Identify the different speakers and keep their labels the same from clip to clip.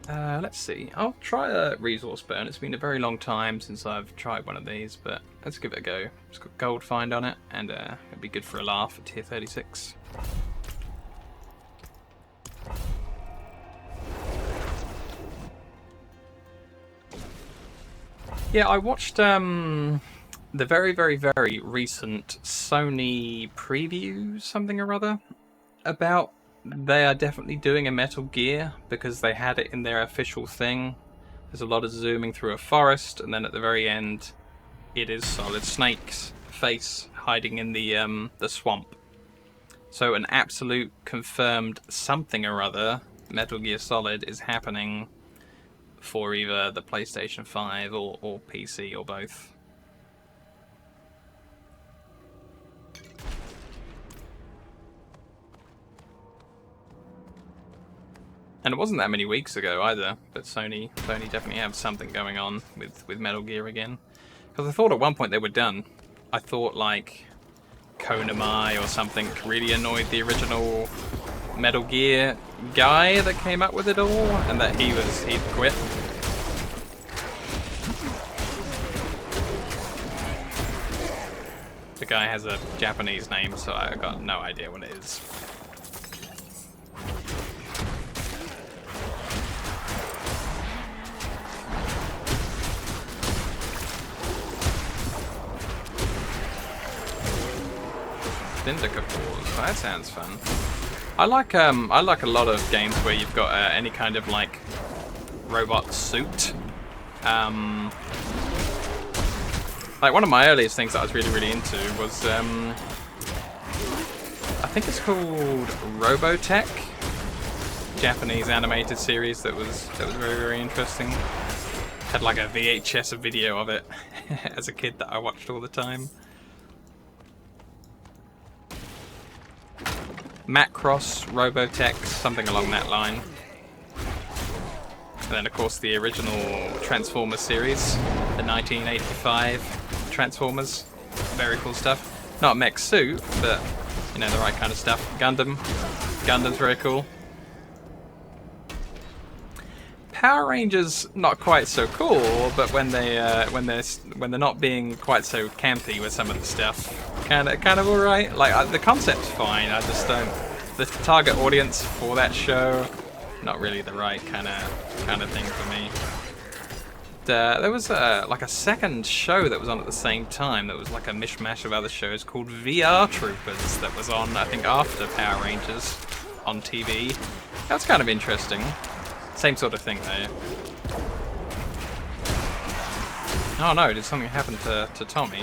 Speaker 1: Let's see. I'll try a resource burn. It's been a very long time since I've tried one of these, but let's give it a go. It's got gold find on it, and it'd be good for a laugh at tier 36. Yeah, I watched the very, very, very recent Sony preview, something or other, about they are definitely doing a Metal Gear because they had it in their official thing. There's a lot of zooming through a forest, and then at the very end, it is Solid Snake's face hiding in the swamp. So an absolute confirmed something or other Metal Gear Solid is happening for either the PlayStation 5 or PC or both. And it wasn't that many weeks ago either, but Sony definitely have something going on with Metal Gear again. Because I thought at one point they were done. I thought like Konami or something really annoyed the original Metal Gear guy that came up with it all, and that he'd quit. The guy has a Japanese name, so I got no idea what it is. Vindica Falls. That sounds fun. I like a lot of games where you've got any kind of like robot suit. Like one of my earliest things that I was really into was I think it's called Robotech, Japanese animated series that was very, very interesting. Had like a VHS video of it as a kid that I watched all the time. Macross, Robotech, something along that line. And then of course the original Transformers series, the 1985 Transformers. Very cool stuff. Not a mech suit, but you know, the right kind of stuff. Gundam's very cool. Power Rangers not quite so cool, but when they're not being quite so campy with some of the stuff, kind of all right. Like the concept's fine. I just don't. The target audience for that show, not really the right kind of thing for me. There was like a second show that was on at the same time that was like a mishmash of other shows called VR Troopers that was on, I think, after Power Rangers on TV. That's kind of interesting. Same sort of thing though. Oh no, did something happen to Tommy?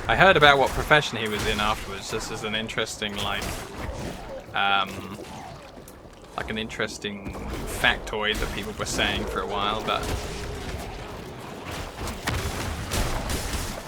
Speaker 1: I heard about what profession he was in afterwards, just as an interesting like an interesting factoid that people were saying for a while, but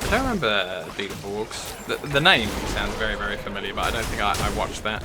Speaker 1: I don't remember Beetleborgs. The name sounds very, very familiar, but I don't think I watched that.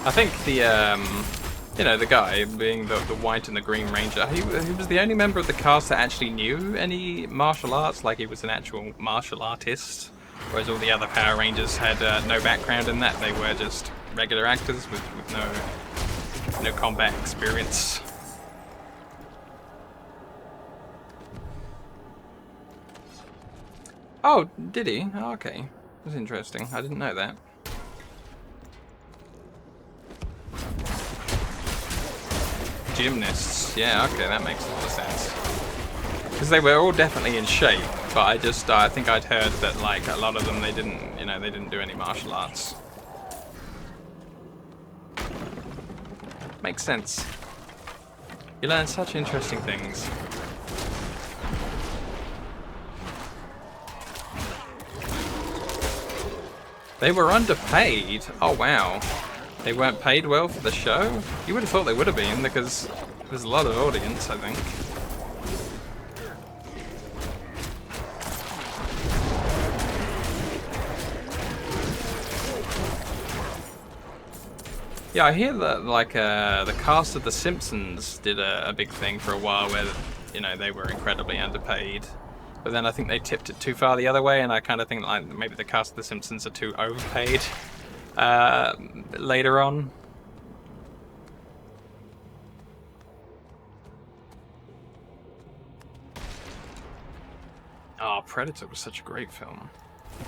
Speaker 1: I think the guy being the white and the green ranger, he was the only member of the cast that actually knew any martial arts, like he was an actual martial artist, whereas all the other Power Rangers had no background in that. They were just regular actors with no combat experience. Oh, did he? Oh, okay. That's interesting. I didn't know that. Gymnasts, yeah, okay, that makes a lot of sense. Because they were all definitely in shape, but I think I'd heard that like a lot of them they didn't do any martial arts. Makes sense. You learn such interesting things. They were underpaid. Oh wow. They weren't paid well for the show? You would have thought they would have been, because there's a lot of audience, I think. Yeah, I hear that like the cast of The Simpsons did a big thing for a while where, you know, they were incredibly underpaid. But then I think they tipped it too far the other way, and I kind of think like maybe the cast of The Simpsons are too overpaid later on. Oh, Predator was such a great film.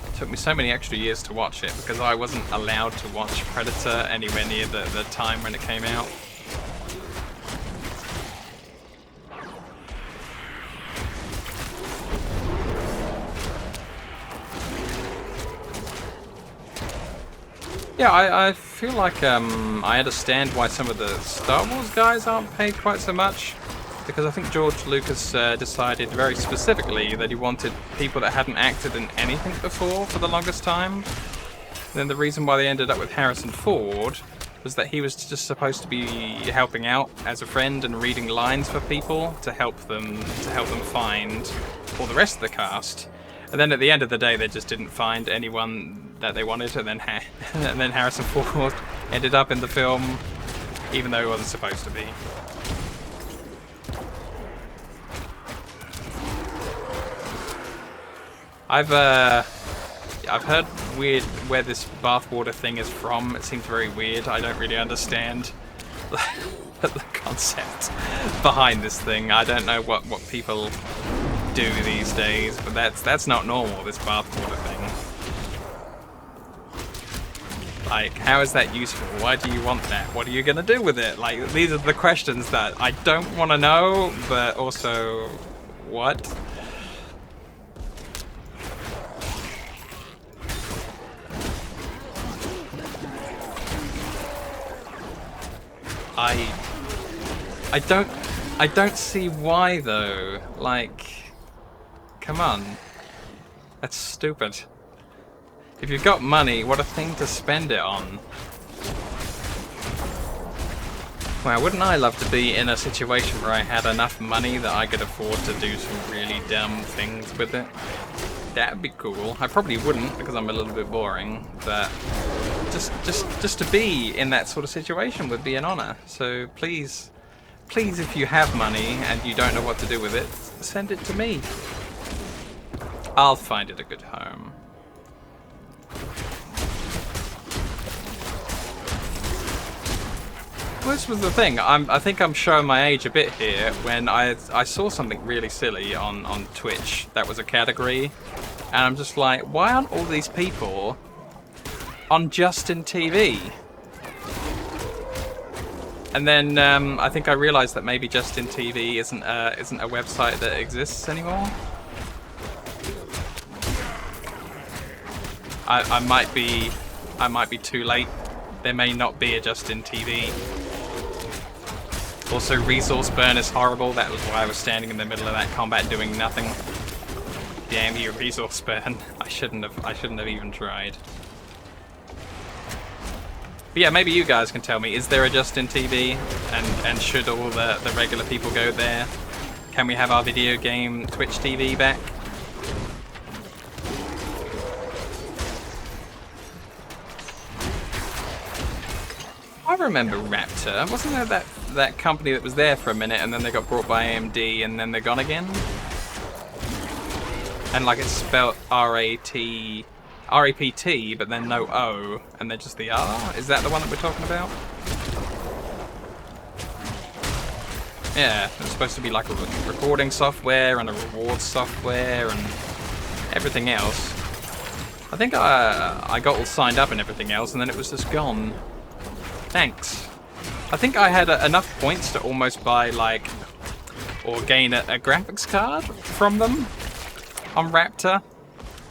Speaker 1: It took me so many extra years to watch it because I wasn't allowed to watch Predator anywhere near the time when it came out. Yeah, I feel like I understand why some of the Star Wars guys aren't paid quite so much, because I think George Lucas decided very specifically that he wanted people that hadn't acted in anything before for the longest time. And then the reason why they ended up with Harrison Ford was that he was just supposed to be helping out as a friend and reading lines for people to help them find all the rest of the cast. And then at the end of the day, they just didn't find anyone that they wanted, and then Harrison Ford ended up in the film, even though he wasn't supposed to be. I've heard weird where this bathwater thing is from. It seems very weird. I don't really understand the concept behind this thing. I don't know what people do these days, but that's not normal, this bathwater thing. Like, how is that useful? Why do you want that? What are you gonna do with it? Like, these are the questions that I don't want to know, but also, what? I don't see why though. Like, come on. That's stupid. If you've got money, what a thing to spend it on. Well, wouldn't I love to be in a situation where I had enough money that I could afford to do some really dumb things with it? That'd be cool. I probably wouldn't because I'm a little bit boring, but just to be in that sort of situation would be an honor. So please, if you have money and you don't know what to do with it, send it to me. I'll find it a good home. Well, this was the thing. I think I'm showing my age a bit here when I saw something really silly on Twitch that was a category, and I'm just like, why aren't all these people on Justin TV? And then I think I realised that maybe Justin TV isn't a website that exists anymore. I might be too late. There may not be a Justin TV. Also, resource burn is horrible. That was why I was standing in the middle of that combat doing nothing. Damn you, resource burn. I shouldn't have even tried. But yeah, maybe you guys can tell me, is there a Justin TV? And should all the regular people go there? Can we have our video game Twitch TV back? I remember Raptor. Wasn't there that company that was there for a minute and then they got bought by AMD and then they're gone again? And like it's spelled R-A-P-T, but then no O, and then just the R? Is that the one that we're talking about? Yeah, it's supposed to be like a recording software and a rewards software and everything else. I think I got all signed up and everything else and then it was just gone. Thanks. I think I had enough points to almost buy like, or gain a graphics card from them on Raptor.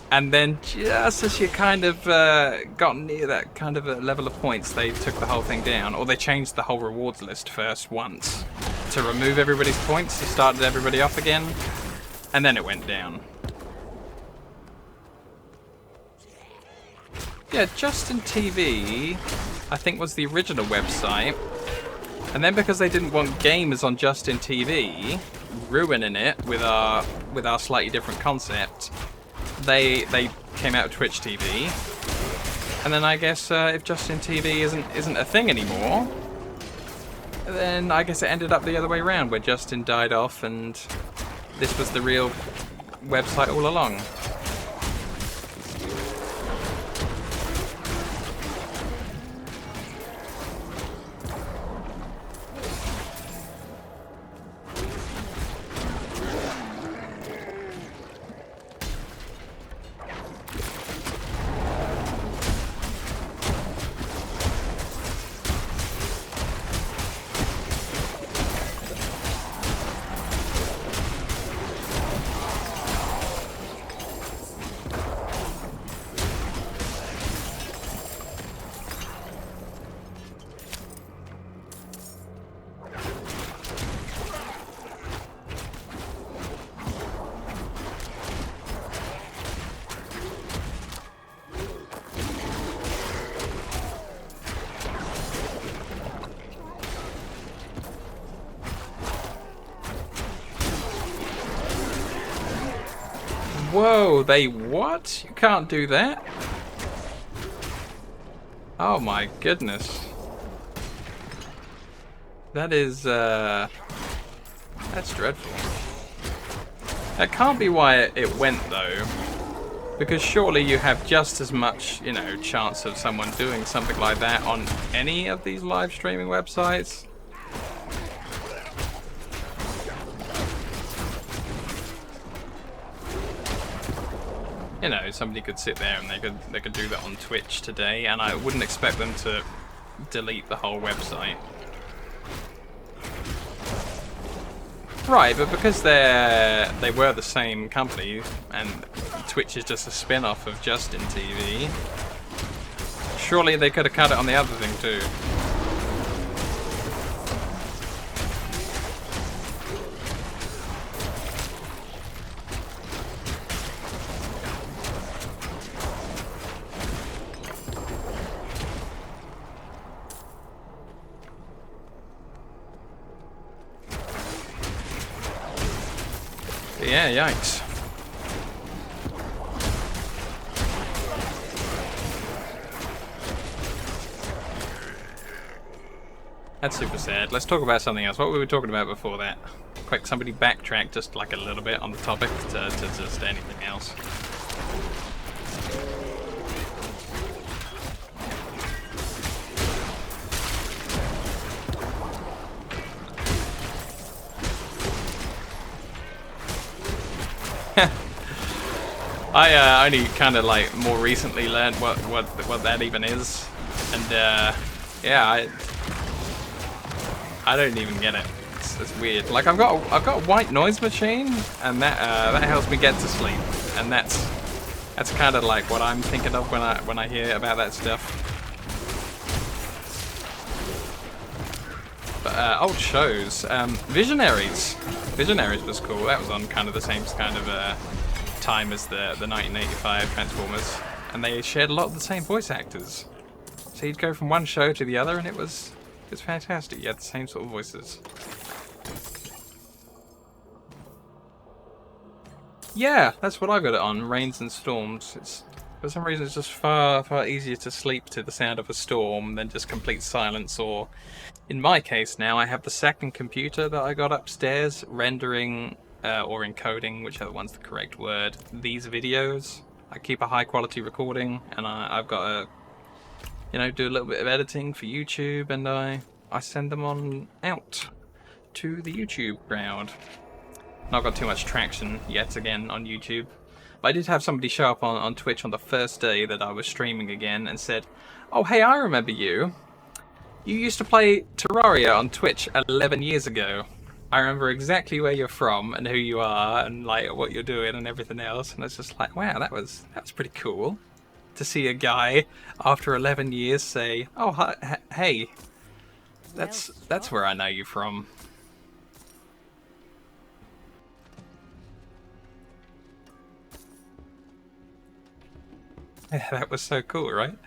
Speaker 1: And then just as you kind of got near that kind of a level of points, they took the whole thing down. Or they changed the whole rewards list first once to remove everybody's points, to start everybody off again. And then it went down. Yeah, Justin TV, I think, was the original website. And then because they didn't want gamers on Justin TV ruining it with our slightly different concept, they came out of Twitch TV. And then I guess if Justin TV isn't a thing anymore, then I guess it ended up the other way around, where Justin died off and this was the real website all along. Whoa, they what? You can't do that? Oh my goodness. That is, that's dreadful. That can't be why it went though. Because surely you have just as much, you know, chance of someone doing something like that on any of these live streaming websites. You know, somebody could sit there and they could do that on Twitch today, and I wouldn't expect them to delete the whole website. Right, but because they were the same company, and Twitch is just a spin-off of Justin TV, surely they could have cut it on the other thing too. Yeah, yikes. That's super sad. Let's talk about something else. What were we talking about before that? Quick, somebody backtrack just like a little bit on the topic to just anything else. I only kind of like more recently learned what that even is, and yeah, I don't even get it. It's weird. Like I've got a white noise machine, and that helps me get to sleep, and that's kind of like what I'm thinking of when I hear about that stuff. But old shows, Visionaries was cool. That was on kind of the same kind of time as the 1985 Transformers, and they shared a lot of the same voice actors. So you'd go from one show to the other, and it was fantastic. You had the same sort of voices. Yeah, that's what I got it on. Rains and storms. For some reason, it's just far easier to sleep to the sound of a storm than just complete silence. Or, in my case now, I have the second computer that I got upstairs rendering or encoding, whichever one's the correct word, these videos. I keep a high quality recording, and I've got to, you know, do a little bit of editing for YouTube, and I send them on out to the YouTube crowd. Not got too much traction yet again on YouTube. But I did have somebody show up on Twitch on the first day that I was streaming again and said, "Oh hey, I remember you. You used to play Terraria on Twitch 11 years ago. I remember exactly where you're from and who you are and like what you're doing and everything else." And it's just like, wow, that was pretty cool to see a guy after 11 years say, "Oh hi, hey, that's where I know you from." Yeah, that was so cool, right?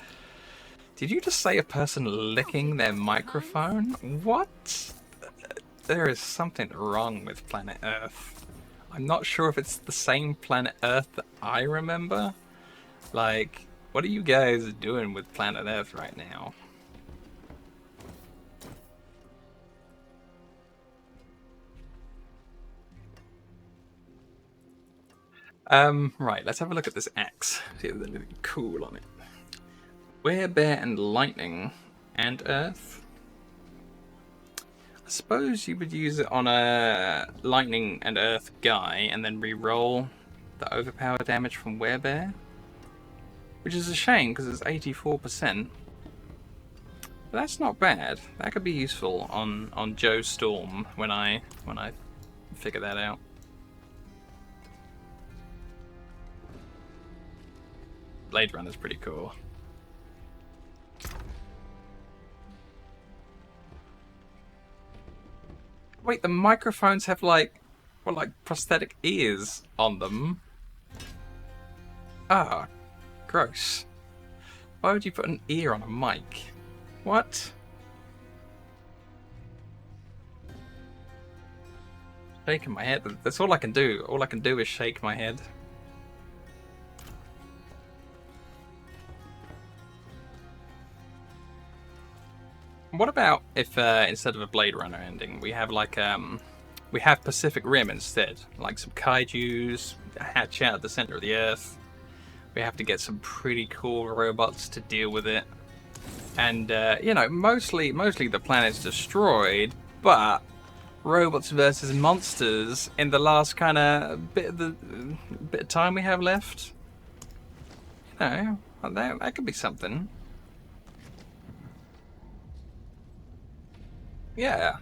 Speaker 1: Did you just say a person licking their microphone? What? There is something wrong with planet Earth. I'm not sure if it's the same planet Earth that I remember. Like, What are you guys doing with planet Earth right now? Right, let's have a look at this axe. See if there's anything cool on it. Werebear and lightning and earth. I suppose you would use it on a lightning and earth guy and then re-roll the overpower damage from Werebear. Which is a shame because it's 84%. But that's not bad. That could be useful on Joe Storm when I figure that out. Blade Runner's pretty cool. Wait, the microphones have like prosthetic ears on them. Ah, gross. Why would you put an ear on a mic? What? Shaking my head. That's all I can do. All I can do is shake my head. What about if instead of a Blade Runner ending, we have like we have Pacific Rim instead, like some kaijus hatch out at the center of the Earth. We have to get some pretty cool robots to deal with it, and you know, mostly the planet's destroyed, but robots versus monsters in the last kind of bit of time we have left. You know, that could be something. Yeah,